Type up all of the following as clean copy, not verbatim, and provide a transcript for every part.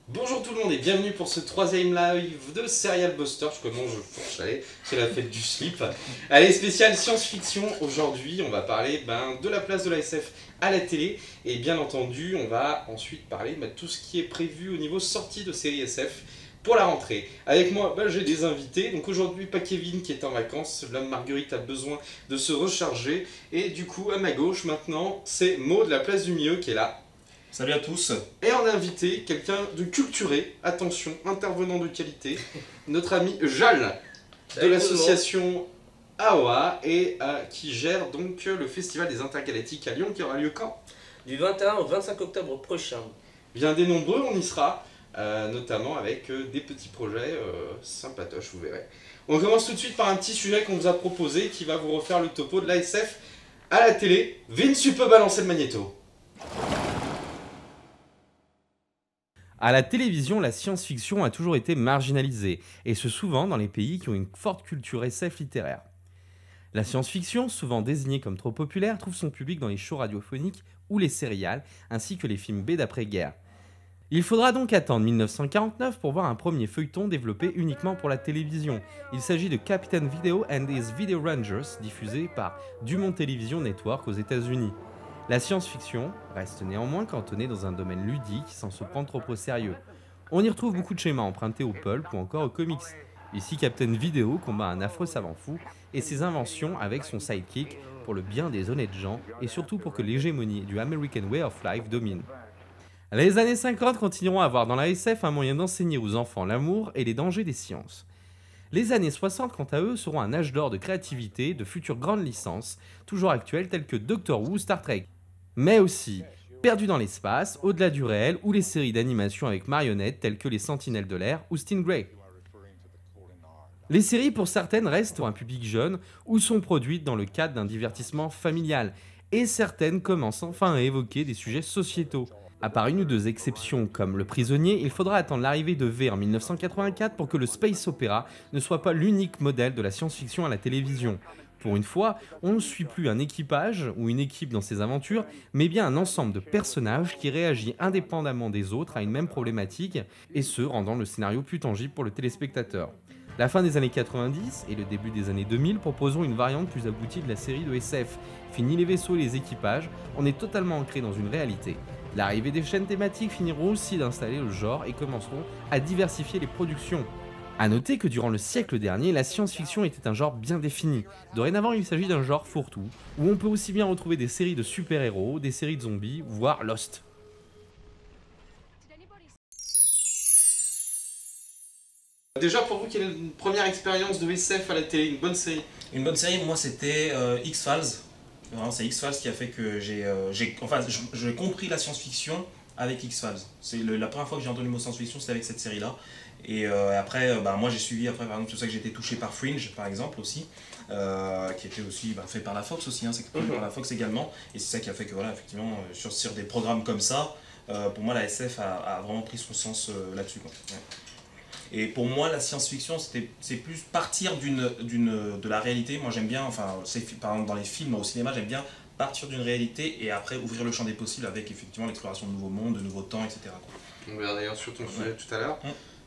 Bonjour tout le monde et bienvenue pour ce troisième live de Serial Buster. Je commence, je fourche, allez, c'est la fête du slip. Allez, spécial science-fiction. Aujourd'hui, on va parler de la place de la SF à la télé. Et bien entendu, on va ensuite parler de tout ce qui est prévu au niveau sortie de série SF pour la rentrée. Avec moi, j'ai des invités. Donc aujourd'hui, pas Kevin qui est en vacances. L'homme Marguerite a besoin de se recharger. Et du coup, à ma gauche maintenant, c'est Maud de la place du milieu qui est là. Salut à tous. Et on a invité quelqu'un de culturé, attention, intervenant de qualité, notre ami Jal de l'association AOA et qui gère donc le Festival des Intergalactiques à Lyon qui aura lieu quand? Du 21 au 25 octobre prochain. Bien des nombreux, on y sera, notamment avec des petits projets sympatoches, vous verrez. On commence tout de suite par un petit sujet qu'on vous a proposé qui va vous refaire le topo de l'ASF à la télé. Vince, tu peux balancer le magnéto. À la télévision, la science-fiction a toujours été marginalisée, et ce souvent dans les pays qui ont une forte culture SF littéraire. La science-fiction, souvent désignée comme trop populaire, trouve son public dans les shows radiophoniques ou les sérials, ainsi que les films B d'après-guerre. Il faudra donc attendre 1949 pour voir un premier feuilleton développé uniquement pour la télévision. Il s'agit de Captain Video and His Video Rangers, diffusé par Dumont Television Network aux États-Unis. La science-fiction reste néanmoins cantonnée dans un domaine ludique sans se prendre trop au sérieux. On y retrouve beaucoup de schémas empruntés au pulp ou encore aux comics. Ici, Captain Video combat un affreux savant fou et ses inventions avec son sidekick pour le bien des honnêtes gens et surtout pour que l'hégémonie du American Way of Life domine. Les années 50 continueront à avoir dans la SF un moyen d'enseigner aux enfants l'amour et les dangers des sciences. Les années 60, quant à eux, seront un âge d'or de créativité, de futures grandes licences, toujours actuelles telles que Doctor Who, Star Trek. Mais aussi Perdu dans l'espace, Au-delà du réel ou les séries d'animation avec marionnettes telles que Les Sentinelles de l'air ou Stingray. Les séries pour certaines restent pour un public jeune ou sont produites dans le cadre d'un divertissement familial et certaines commencent enfin à évoquer des sujets sociétaux. À part une ou deux exceptions comme Le Prisonnier, il faudra attendre l'arrivée de V en 1984 pour que le space opéra ne soit pas l'unique modèle de la science-fiction à la télévision. Pour une fois, on ne suit plus un équipage ou une équipe dans ses aventures, mais bien un ensemble de personnages qui réagit indépendamment des autres à une même problématique, et ce, rendant le scénario plus tangible pour le téléspectateur. La fin des années 90 et le début des années 2000 proposeront une variante plus aboutie de la série de SF. Fini les vaisseaux et les équipages, on est totalement ancré dans une réalité. L'arrivée des chaînes thématiques finiront aussi d'installer le genre et commenceront à diversifier les productions. A noter que durant le siècle dernier, la science-fiction était un genre bien défini. Dorénavant, il s'agit d'un genre fourre-tout, où on peut aussi bien retrouver des séries de super-héros, des séries de zombies, voire Lost. Déjà pour vous, quelle est une première expérience de SF à la télé, une bonne série? Une bonne série, moi c'était X-Files. Vraiment, c'est X-Files qui a fait que j'ai compris la science-fiction avec X-Files. C'est la première fois que j'ai entendu le mot science-fiction, c'était avec cette série-là. Et après, moi j'ai suivi, après par exemple, c'est pour ça que j'ai été touché par Fringe, par exemple, aussi. Qui était aussi fait par la Fox aussi, c'est produit par la Fox également. Et c'est ça qui a fait que, voilà, effectivement, sur des programmes comme ça, pour moi la SF a vraiment pris son sens là-dessus, quoi. Ouais. Et pour moi, la science-fiction, c'est plus partir de la réalité. Moi, j'aime bien, par exemple, dans les films, au cinéma, j'aime bien partir d'une réalité et après ouvrir le champ des possibles avec effectivement l'exploration de nouveaux mondes, de nouveaux temps, etc., quoi. On verra d'ailleurs sur ton sujet tout à l'heure.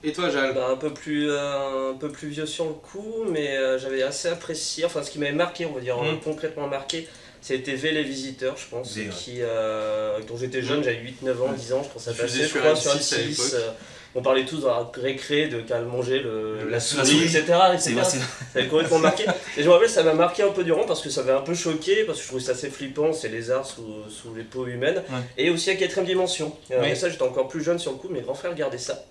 Et toi, Jal? Un peu plus vieux sur le coup, mais j'avais assez apprécié, enfin ce qui m'avait marqué, on va dire concrètement marqué, c'était V les visiteurs, je pense, dont j'étais jeune, j'avais 8-9 ans, 10 ans, je pense que ça passait, je crois, sur M6. On parlait tous dans la récré de qu'elle mangeait la souris, etc. Ça avait complètement marqué. Et je me rappelle, ça m'a marqué un peu durant parce que ça m'avait un peu choqué, parce que je trouvais ça assez flippant, ces lézards sous les peaux humaines. Ouais. Et aussi à quatrième dimension. Et ça, j'étais encore plus jeune sur le coup, mes grands frères regardaient ça.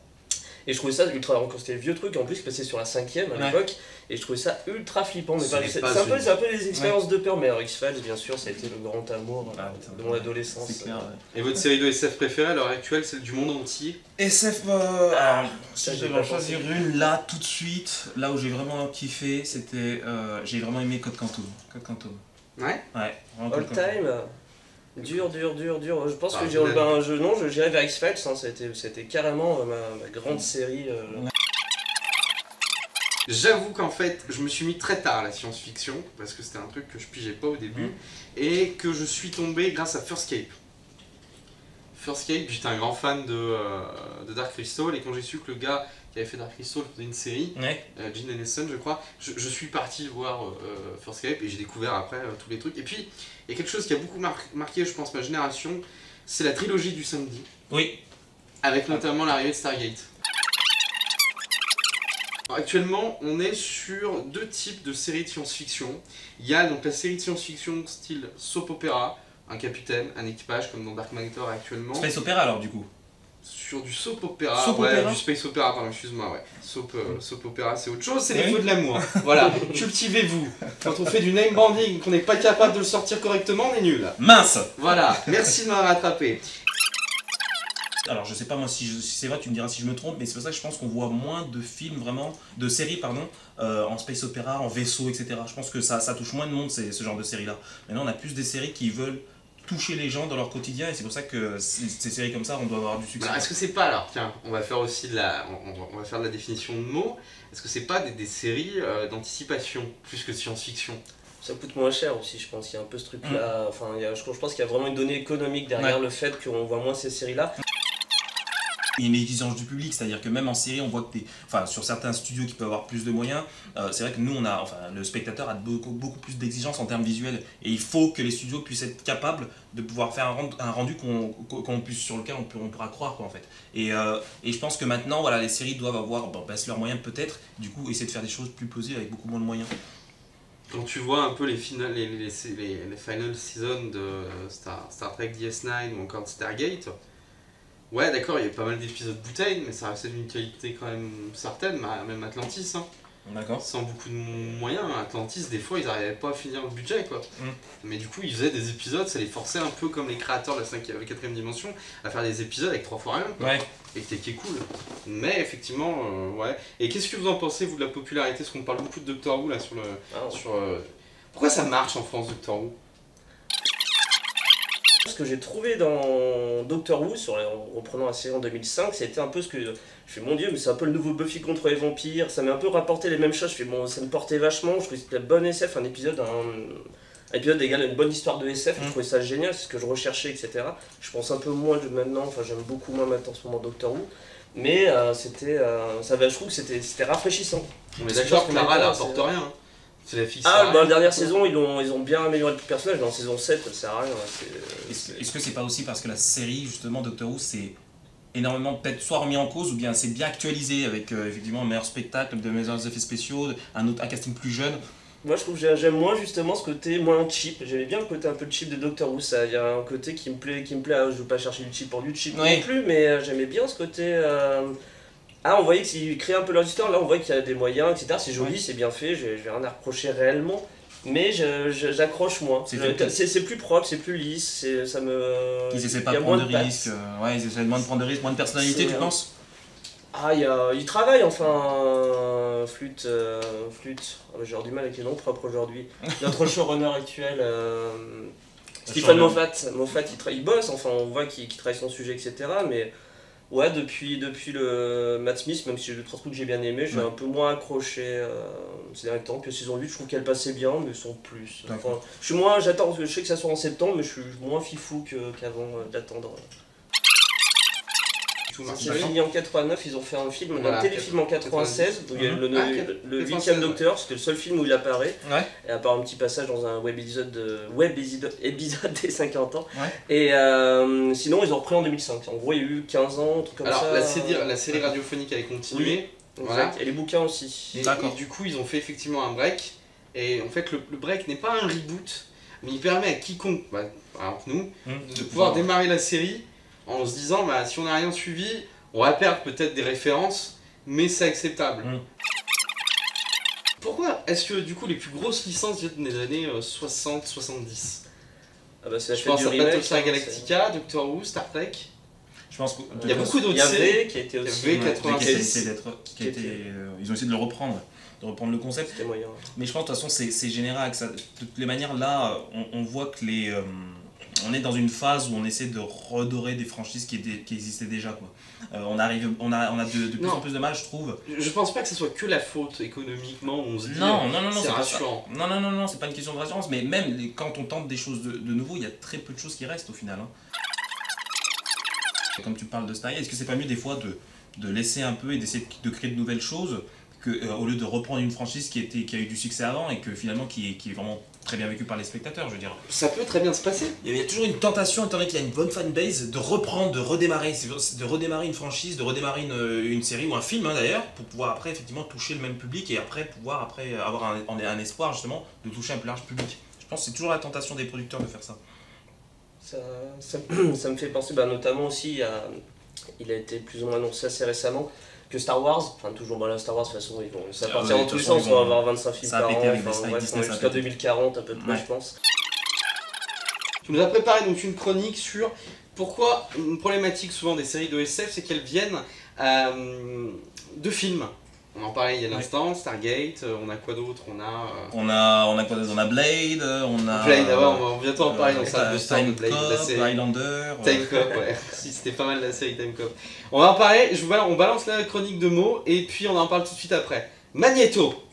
Et je trouvais ça ultra, quand c'était vieux truc, en plus qui passait sur la 5ème à l'époque, et je trouvais ça ultra flippant. C'est un peu des expériences de peur, mais alors X-Files, bien sûr, ça a été le grand amour de mon adolescence. C'est clair, ouais. Et votre série de SF préférée à l'heure actuelle, celle du monde entier? SF, si je devais en choisir une, là, tout de suite, là où j'ai vraiment kiffé, c'était, j'ai vraiment aimé Code Quantum. Ouais? Ouais, vraiment All Time. Dur. Je pense que j'irais vers X-Files, c'était carrément ma grande série. J'avoue qu'en fait, je me suis mis très tard à la science-fiction, parce que c'était un truc que je pigeais pas au début, et que je suis tombé grâce à Farscape. First Cake, j'étais un grand fan de Dark Crystal, et quand j'ai su que le gars qui avait fait Dark Crystal faisait une série, Gene Anderson je crois, je suis parti voir First Cake et j'ai découvert après tous les trucs. Et puis, il y a quelque chose qui a beaucoup marqué, je pense, ma génération, c'est la trilogie du samedi. Oui. Avec notamment l'arrivée de Stargate. Alors, actuellement, on est sur 2 types de séries de science-fiction. Il y a donc la série de science-fiction style soap opéra, un capitaine, un équipage comme dans Dark Matter actuellement. Space opéra alors du coup. Sur du soap opéra, opéra du space opéra, pardon, excuse-moi, ouais. Soap opéra c'est autre chose, c'est les feux de l'amour. Voilà, cultivez-vous. Quand on fait du name branding, qu'on n'est pas capable de le sortir correctement, on est nul. Mince. Voilà, merci de m'avoir rattrapé. Alors je sais pas moi si c'est vrai, tu me diras si je me trompe, mais c'est pour ça que je pense qu'on voit moins de films vraiment, de séries pardon, en space opéra, en vaisseau, etc. Je pense que ça touche moins de monde ce genre de séries-là. Maintenant on a plus des séries qui veulent toucher les gens dans leur quotidien et c'est pour ça que ces séries comme ça on doit avoir du succès. Est-ce que c'est pas, alors tiens, on va faire aussi on va faire de la définition de mots, est-ce que c'est pas des séries d'anticipation plus que de science-fiction? Ça coûte moins cher aussi, je pense qu'il y a un peu ce truc-là, enfin, je pense qu'il y a vraiment une donnée économique derrière le fait qu'on voit moins ces séries-là. Il y a une exigence du public, c'est-à-dire que même en série, on voit que sur certains studios qui peuvent avoir plus de moyens, c'est vrai que nous, le spectateur a beaucoup plus d'exigences en termes visuels. Et il faut que les studios puissent être capables de pouvoir faire un rendu sur lequel on pourra croire, quoi, en fait. Et je pense que maintenant, voilà, les séries doivent avoir, baisse leurs moyens peut-être, du coup, essayer de faire des choses plus posées avec beaucoup moins de moyens. Quand tu vois un peu les final seasons de Star Trek DS9 ou encore de Stargate, ouais, d'accord, il y a pas mal d'épisodes bouteilles, mais ça restait d'une qualité quand même certaine, même Atlantis. Hein. D'accord. Sans beaucoup de moyens, Atlantis, des fois, ils n'arrivaient pas à finir le budget, quoi. Mais du coup, ils faisaient des épisodes, ça les forçait un peu comme les créateurs de la 4ème dimension, à faire des épisodes avec 3 fois rien, quoi. Ouais. Et qui est cool. Mais effectivement, ouais. Et qu'est-ce que vous en pensez, vous, de la popularité? Parce qu'on parle beaucoup de Doctor Who, là, Pourquoi ça marche en France, Doctor Who? Ce que j'ai trouvé dans Doctor Who, en reprenant la série en 2005, c'était un peu ce que... Je fais, mon Dieu, mais c'est un peu le nouveau Buffy contre les vampires, ça m'a un peu rapporté les mêmes choses, je fais, bon, ça me portait vachement, je trouvais que c'était la bonne SF, un épisode égal à une bonne histoire de SF, je trouvais ça génial, c'est ce que je recherchais, etc. Je pense un peu moins de maintenant, enfin j'aime beaucoup moins maintenant en ce moment Doctor Who, mais je trouve que c'était rafraîchissant. On est d'accord que Clara, elle rapporte rien. Hein. C'est la fille. Dans la dernière saison, ils ont bien amélioré le personnage, mais en saison 7, ça sert à rien. Est-ce que c'est pas aussi parce que la série, justement, Doctor Who, c'est énormément peut-être soit remis en cause ou bien c'est bien actualisé avec effectivement un meilleur spectacle, de meilleurs effets spéciaux, un casting plus jeune? Moi je trouve que j'aime moins justement ce côté moins cheap. J'aimais bien le côté un peu cheap de Doctor Who, il y a un côté qui me plaît. Je veux pas chercher du cheap pour du cheap non plus, mais j'aimais bien ce côté... on voyait qu'ils créaient un peu leur histoire, là on voit qu'il y a des moyens, etc. C'est joli, c'est bien fait, j'ai rien à reprocher réellement, mais j'accroche moins. C'est plus propre, c'est plus lisse, ça me... Ils essaient pas de prendre de risques, ils essaient moins de prendre de risques, moins de personnalité, tu penses? Ils travaillent, enfin, Flûte, j'ai du mal avec les noms propres aujourd'hui. Notre showrunner actuel, Stephen Moffat, il bosse, enfin on voit qu'il travaille son sujet, etc. Mais ouais, depuis le Matt Smith, même si j'ai 2-3 trucs que j'ai bien aimé, j'ai un peu moins accroché ces derniers temps. Puis saison 8, je trouve qu'elle passait bien, mais sans plus. Enfin, j'attends, je sais que ça sort en septembre, mais je suis moins fifou qu'avant d'attendre. C'est fini en 89, ils ont fait un film, un téléfilm en 96, où il y a le 8ème Docteur, c'était le seul film où il apparaît, et à part un petit passage dans un épisode des 50 ans, et sinon ils ont repris en 2005, en gros il y a eu 15 ans, un truc comme ça. La série radiophonique elle est continuée, et les bouquins aussi. Et du coup ils ont fait effectivement un break, et en fait le break n'est pas un reboot, mais il permet à quiconque, par exemple nous, de pouvoir démarrer la série en se disant si on n'a rien suivi, on va perdre peut-être des références, mais c'est acceptable. Pourquoi est-ce que du coup les plus grosses licences viennent des années 60-70? Je pense à Battlestar Galactica, Doctor Who, Star Trek. Je pense qu'il y a beaucoup d'autres séries. Il y a V qui a été aussi... ils ont essayé de le reprendre. De reprendre le concept, mais je pense de toute façon c'est général, que de toutes les manières là on voit que on est dans une phase où on essaie de redorer des franchises qui existaient déjà, quoi. On a de plus en plus de mal, je trouve. Je pense pas que ce soit que la faute économiquement, on se dit non, c'est rassurant. Non, c'est pas une question de rassurance, mais même quand on tente des choses de nouveau, il y a très peu de choses qui restent au final. Comme tu parles de Stargate, est-ce que c'est pas mieux des fois de laisser un peu et d'essayer de créer de nouvelles choses au lieu de reprendre une franchise qui a eu du succès avant et que finalement qui est vraiment très bien vécue par les spectateurs, je veux dire. Ça peut très bien se passer. Il y a toujours une tentation, étant donné qu'il y a une bonne fanbase, de reprendre, de redémarrer une franchise, de redémarrer une série ou un film d'ailleurs, pour pouvoir après effectivement toucher le même public et après pouvoir avoir un espoir justement de toucher un plus large public. Je pense que c'est toujours la tentation des producteurs de faire ça. Ça me fait penser notamment aussi il a été plus ou moins annoncé assez récemment que Star Wars, enfin toujours Star Wars de toute façon ça partir dans tous les sens, on va avoir 25 films par an, jusqu'à 2040 à peu près je pense. Tu nous as préparé donc une chronique sur pourquoi une problématique souvent des séries de SF, c'est qu'elles viennent de films. On en parlait il y a l'instant, Stargate, on a quoi d'autre? On a quoi d'autre? On a Blade, on a... Blade, on va bientôt en parler dans sa Buster de Blade, la série. Highlander... Time Cop, ouais. Si, c'était pas mal la série Time Cop. On va en parler, on balance la chronique de mots, et puis on en parle tout de suite après. Magneto.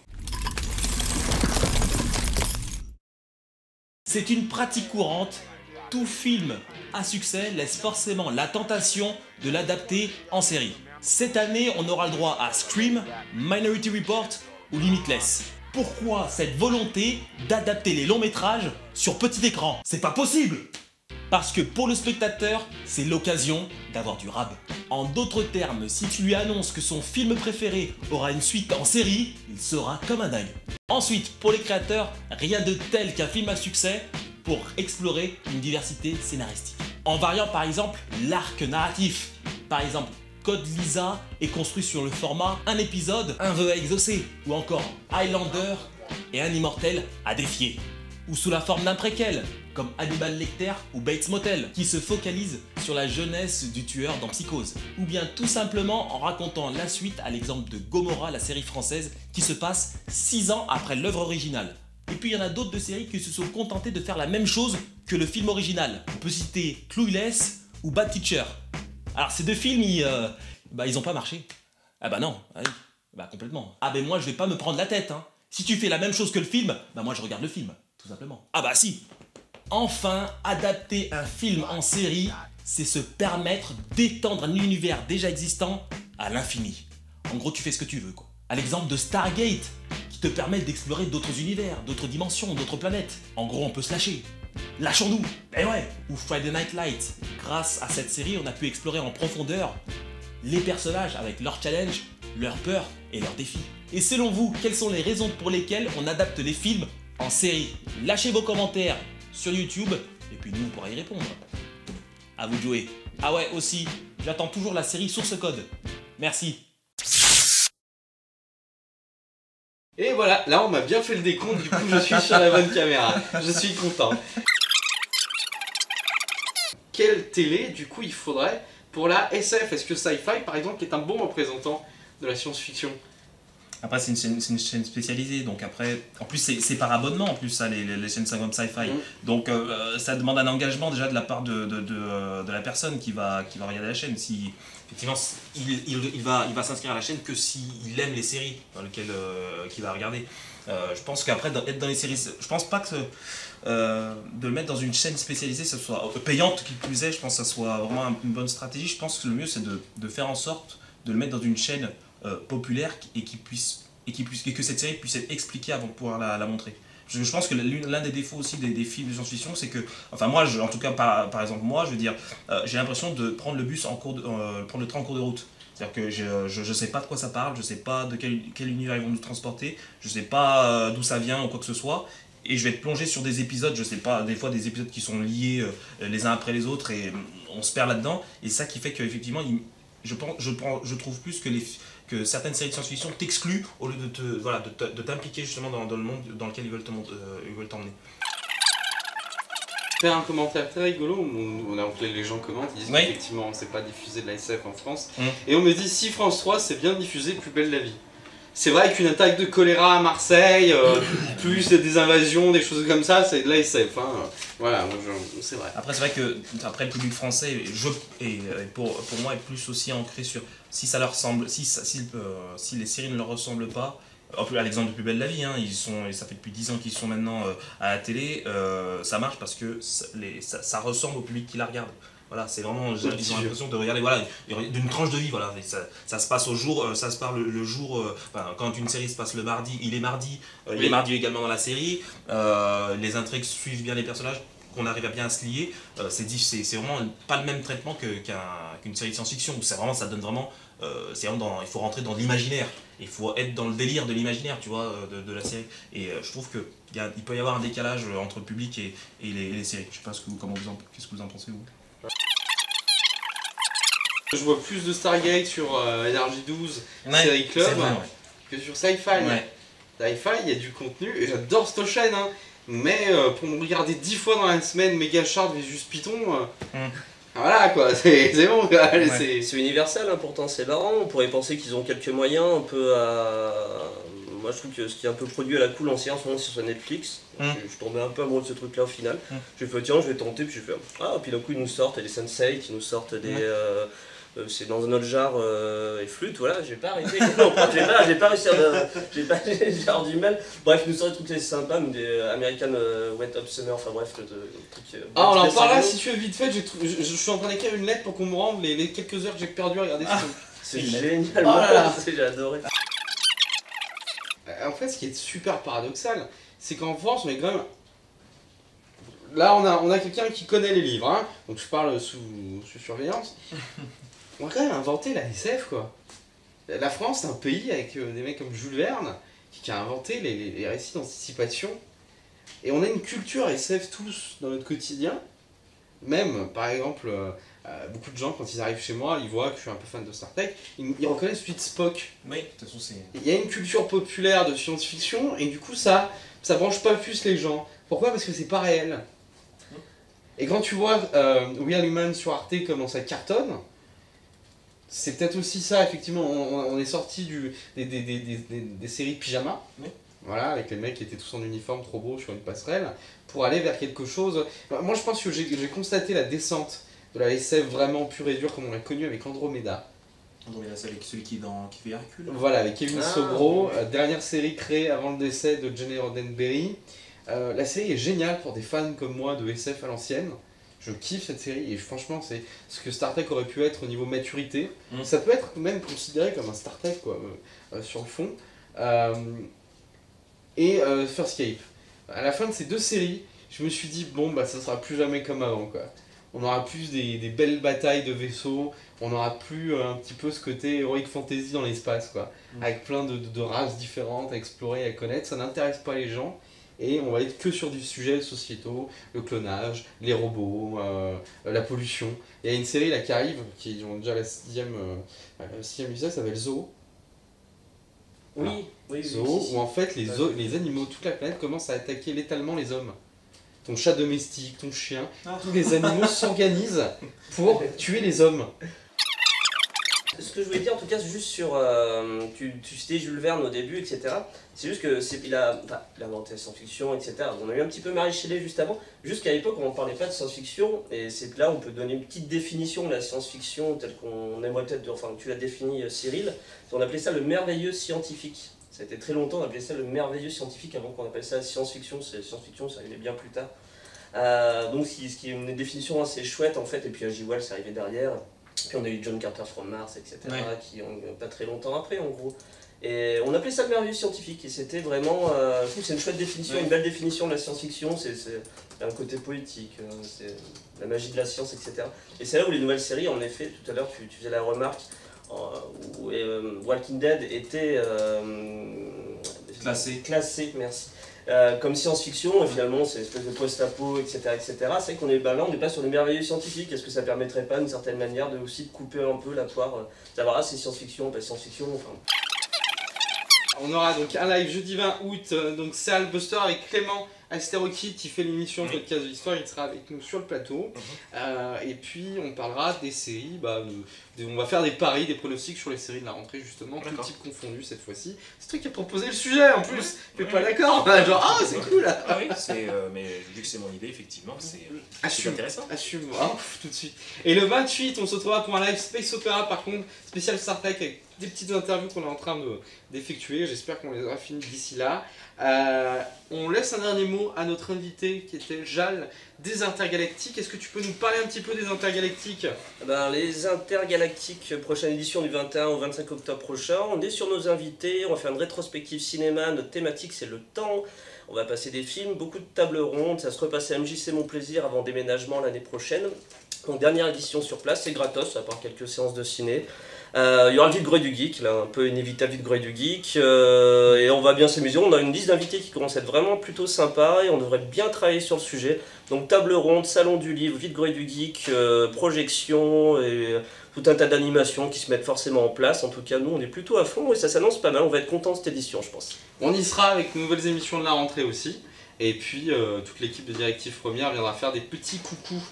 C'est une pratique courante. Tout film à succès laisse forcément la tentation de l'adapter en série. Cette année, on aura le droit à Scream, Minority Report ou Limitless. Pourquoi cette volonté d'adapter les longs métrages sur petit écran? C'est pas possible! Parce que pour le spectateur, c'est l'occasion d'avoir du rab. En d'autres termes, si tu lui annonces que son film préféré aura une suite en série, il sera comme un dingue. Ensuite, pour les créateurs, rien de tel qu'un film à succès pour explorer une diversité scénaristique. En variant par exemple l'arc narratif. Par exemple, Code Lysa est construit sur le format un épisode, un vœu à exaucer, ou encore Highlander et un immortel à défier. Ou sous la forme d'un préquel, comme Hannibal Lecter ou Bates Motel, qui se focalise sur la jeunesse du tueur dans Psychose. Ou bien tout simplement en racontant la suite à l'exemple de Gomorrah, la série française, qui se passe 6 ans après l'œuvre originale. Et puis il y en a d'autres de séries qui se sont contentées de faire la même chose que le film original. On peut citer Clueless ou Bad Teacher. Alors ces deux films, ils ont pas marché. Ah bah non, complètement. Ah ben moi je vais pas me prendre la tête, hein. Si tu fais la même chose que le film, moi je regarde le film, tout simplement. Ah bah si. Enfin, adapter un film en série, c'est se permettre d'étendre un univers déjà existant à l'infini. En gros, tu fais ce que tu veux, quoi. À l'exemple de Stargate, qui te permet d'explorer d'autres univers, d'autres dimensions, d'autres planètes. En gros, on peut se lâcher. Lâchons-nous. Eh ouais. Ou Friday Night Lights. Grâce à cette série, on a pu explorer en profondeur les personnages avec leurs challenges, leurs peurs et leurs défis. Et selon vous, quelles sont les raisons pour lesquelles on adapte les films en série? Lâchez vos commentaires sur YouTube, et puis nous on pourra y répondre. À vous de jouer. Ah ouais, aussi, j'attends toujours la série Source Code. Merci. Et voilà, là on m'a bien fait le décompte, du coup je suis sur la bonne caméra. Je suis content. Quelle télé, du coup, il faudrait pour la SF? Est-ce que Sci-Fi, par exemple, est un bon représentant de la science-fiction? Après, c'est une chaîne spécialisée, donc après, en plus c'est par abonnement en plus ça, les chaînes comme Sci-Fi. Donc ça demande un engagement déjà de la part de la personne qui va regarder la chaîne. Si effectivement il va s'inscrire à la chaîne que s'il aime les séries dans lesquelles qu'il va regarder. Je pense qu'après être dans les séries, je pense pas que de le mettre dans une chaîne spécialisée, ça soit payante qui plus est, je pense que ça soit vraiment une bonne stratégie. Je pense que le mieux c'est de faire en sorte de le mettre dans une chaîne populaire et que cette série puisse être expliquée avant de pouvoir la montrer. Je pense que l'un des défauts aussi des films de science-fiction, c'est que, enfin moi, en tout cas par exemple moi, je veux dire, j'ai l'impression de prendre le bus prendre le train en cours de route. C'est-à-dire que je sais pas de quoi ça parle, je sais pas de quel univers ils vont nous transporter, je sais pas d'où ça vient ou quoi que ce soit, et je vais être plongé sur des épisodes, je sais pas, des fois des épisodes qui sont liés les uns après les autres et on se perd là-dedans, et ça qui fait qu'effectivement, je trouve plus que certaines séries de science-fiction t'excluent au lieu de t'impliquer justement dans le monde dans lequel ils veulent t'emmener. Faire un commentaire très rigolo, les gens commentent, ils disent qu'effectivement c'est pas diffusé de la SF en France, et on me dit si France 3 c'est bien diffusé Plus belle la vie. C'est vrai qu'une attaque de choléra à Marseille, plus des invasions, des choses comme ça, c'est de la SF. Hein. Voilà, c'est vrai. Après, c'est vrai que le public français, pour moi, est plus aussi ancré sur si ça leur ressemble, si les séries ne leur ressemblent pas. À l'exemple de Plus belle la vie, hein, ça fait depuis 10 ans qu'ils sont maintenant à la télé, ça marche parce que ça ressemble au public qui la regarde. Voilà, c'est vraiment, ils ont l'impression de regarder, voilà, d'une tranche de vie, voilà. Et ça se passe au jour, ça se parle le jour, quand une série se passe le mardi, il est mardi également dans la série, les intrigues suivent bien les personnages, qu'on arrive à bien se lier, c'est vraiment pas le même traitement qu'une série de science-fiction, où ça donne vraiment, il faut rentrer dans l'imaginaire, il faut être dans le délire de l'imaginaire, tu vois, de la série. Et je trouve qu'il peut y avoir un décalage entre le public et les séries. Je sais pas qu'est-ce que vous en pensez, vous? Je vois plus de Stargate sur NRJ12, Série Club, que sur Sci-Fi. Ouais. Sci-Fi, il y a du contenu, et j'adore cette chaîne, hein. Mais pour me regarder 10 fois dans la semaine Mega Shark versus Python, voilà quoi, c'est bon quoi. C'est universel, hein, pourtant c'est marrant, on pourrait penser qu'ils ont quelques moyens un peu à... Moi je trouve que ce qui est un peu produit à la cool en série en ce moment c'est sur Netflix. Je tombais un peu amoureux de ce truc là au final. J'ai fait tiens je vais tenter, puis j'ai fait puis d'un coup ils nous sortent des Sense8, ils nous sortent des... c'est dans un autre genre et flûte, voilà, j'ai pas arrêté. Non, j'ai pas réussi à... J'ai avoir du mal. Bref, nous sortent des trucs assez sympas, mais des American Wet Up Summer, enfin bref, le truc... on en parle là si tu veux vite fait, je suis en train d'écrire une lettre pour qu'on me rende les quelques heures que j'ai perdues à regarder ce truc. C'est génial, j'ai adoré. En fait, ce qui est super paradoxal, c'est qu'en France, on est quand même... Là, on a quelqu'un qui connaît les livres, hein, donc je parle sous surveillance. On a quand même inventé la SF, quoi. La France, c'est un pays avec des mecs comme Jules Verne, qui a inventé les récits d'anticipation. Et on a une culture SF tous dans notre quotidien. Même, par exemple, beaucoup de gens, quand ils arrivent chez moi, ils voient que je suis un peu fan de Star Trek, ils reconnaissent tout de suite Spock. Oui, de toute façon, c'est... Il y a une culture populaire de science-fiction, et du coup, ça branche pas plus les gens. Pourquoi? Parce que c'est pas réel. Et quand tu vois Real Human sur Arte, comment ça cartonne, c'est peut-être aussi ça, effectivement, on est sorti des séries de pyjama, voilà, avec les mecs qui étaient tous en uniforme trop beaux sur une passerelle, pour aller vers quelque chose... Moi je pense que j'ai constaté la descente de la SF vraiment pure et dure comme on l'a connue avec Andromeda. Andromeda, c'est avec celui qui fait Hercule. Voilà, avec Kevin Sobro, dernière série créée avant le décès de Gene Roddenberry. La série est géniale pour des fans comme moi de SF à l'ancienne. Je kiffe cette série et franchement c'est ce que Star Trek aurait pu être au niveau maturité. Ça peut être même considéré comme un Star Trek quoi, sur le fond. Farscape. À la fin de ces deux séries, je me suis dit bon bah ça sera plus jamais comme avant quoi. On aura plus des belles batailles de vaisseaux, on aura plus un petit peu ce côté heroic fantasy dans l'espace quoi, avec plein de races différentes à explorer, à connaître, ça n'intéresse pas les gens. Et on va être que sur du sujet sociétaux, le clonage, les robots, la pollution. Il y a une série là qui arrive, qui ont déjà la sixième épisode, ça s'appelle Zoo. Oui, Zoo, où en fait les animaux, toute la planète commence à attaquer létalement les hommes. Ton chat domestique, ton chien, tous les animaux s'organisent pour tuer les hommes. Ce que je voulais dire en tout cas, c'est juste sur... tu citais Jules Verne au début, etc. C'est juste qu'il a inventé la science-fiction, etc. On a eu un petit peu Marie Shelley juste avant. Jusqu'à l'époque, on ne parlait pas de science-fiction. Et c'est là où on peut donner une petite définition de la science-fiction, telle qu'on aimerait peut-être... Enfin, tu l'as défini, Cyril. On appelait ça le merveilleux scientifique. Ça a été très longtemps, on appelait ça le merveilleux scientifique avant qu'on appelle ça la science-fiction. Science-fiction, ça arrivait bien plus tard. Donc, ce qui est une définition assez chouette, en fait. Et puis, J. Wells, c'est arrivé derrière. Puis on a eu John Carter from Mars, etc., qui ont pas très longtemps après, en gros. Et on appelait ça le merveilleux scientifique, et c'était vraiment... je trouve que c'est une chouette définition, une belle définition de la science-fiction, c'est un côté poétique, c'est la magie de la science, etc. Et c'est là où les nouvelles séries, en effet, tout à l'heure tu faisais la remarque, où Walking Dead était... classé, merci. Comme science-fiction, et finalement c'est une espèce de post-apo, etc. C'est vrai qu'on est là, on n'est pas sur le merveilleux scientifique. Est-ce que ça permettrait pas d'une certaine manière de aussi de couper un peu la poire, d'avoir c'est science-fiction, pas science-fiction, enfin... On aura donc un live jeudi 20 août, donc Serial Buster avec Clément Asterokid qui fait l'émission de Podcast de l'Histoire, il sera avec nous sur le plateau. Et puis on parlera des séries, on va faire des paris, des pronostics sur les séries de la rentrée justement, tout type confondu cette fois-ci. C'est toi qui as proposé le sujet en plus, tu n'es pas d'accord, genre c'est cool. Ah oui, mais vu que c'est mon idée, effectivement, c'est intéressant. Assume, tout de suite. Et le 28, on se retrouvera pour un live Space Opera par contre, spécial Star Trek avec des petites interviews qu'on est en train d'effectuer, j'espère qu'on les aura finies d'ici là. On laisse un dernier mot à notre invité qui était Jal des Intergalactiques. Est-ce que tu peux nous parler un petit peu des Intergalactiques? Les Intergalactiques, prochaine édition du 21 au 25 octobre prochain. On est sur nos invités, on va faire une rétrospective cinéma. Notre thématique c'est le temps. On va passer des films, beaucoup de tables rondes. Ça se repasse à MJC Mon Plaisir avant déménagement l'année prochaine. Donc dernière édition sur place, c'est gratos, à part quelques séances de ciné. Il y aura le vide-greuil du geek, là, un peu inévitable vide-greuil du geek, et on va bien s'amuser. On a une liste d'invités qui commence à être vraiment plutôt sympa et on devrait bien travailler sur le sujet. Donc table ronde, salon du livre, vide-greuil du geek, projection et tout un tas d'animations qui se mettent forcément en place. En tout cas, nous, on est plutôt à fond et ça s'annonce pas mal. On va être content de cette édition, je pense. On y sera avec de nouvelles émissions de la rentrée aussi. Et puis, toute l'équipe de Directive Première viendra faire des petits coucous.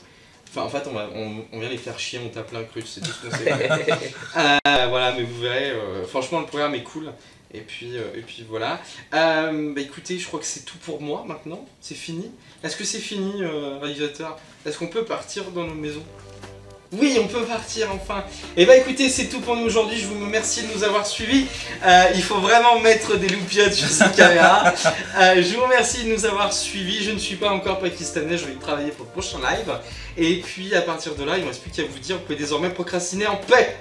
Enfin, en fait, on vient les faire chier, on tape l'incruste, c'est tout ce qu'on sait. Voilà, mais vous verrez, franchement, le programme est cool. Et puis voilà. Écoutez, je crois que c'est tout pour moi maintenant. C'est fini. Est-ce que c'est fini, réalisateur? Est-ce qu'on peut partir dans nos maisons? Oui, on peut partir enfin. Et écoutez, c'est tout pour nous aujourd'hui. Je vous remercie de nous avoir suivis. Il faut vraiment mettre des loupiottes sur cette caméra. Je vous remercie de nous avoir suivis. Je ne suis pas encore pakistanais, je vais travailler pour le prochain live. Et puis à partir de là, il ne me reste plus qu'à vous dire, vous pouvez désormais procrastiner en paix.